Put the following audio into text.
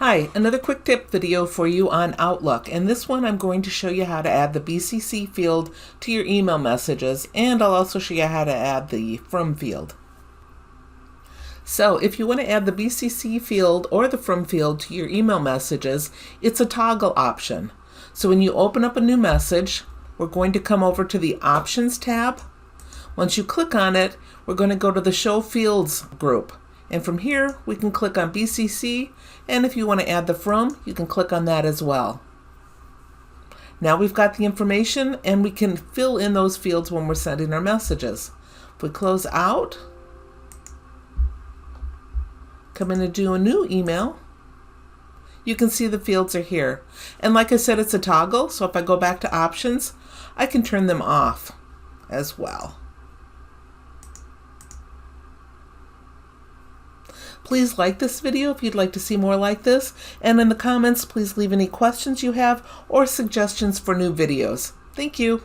Hi, another quick tip video for you on Outlook. In this one, I'm going to show you how to add the BCC field to your email messages, and I'll also show you how to add the From field. So if you want to add the BCC field or the From field to your email messages, it's a toggle option. So when you open up a new message, we're going to come over to the Options tab. Once you click on it, we're going to go to the Show Fields group. And from here, we can click on BCC, and if you want to add the From, you can click on that as well. Now we've got the information, and we can fill in those fields when we're sending our messages. If we close out, come in and do a new email, you can see the fields are here. And like I said, it's a toggle, so if I go back to Options, I can turn them off as well. Please like this video if you'd like to see more like this, and in the comments, please leave any questions you have or suggestions for new videos. Thank you.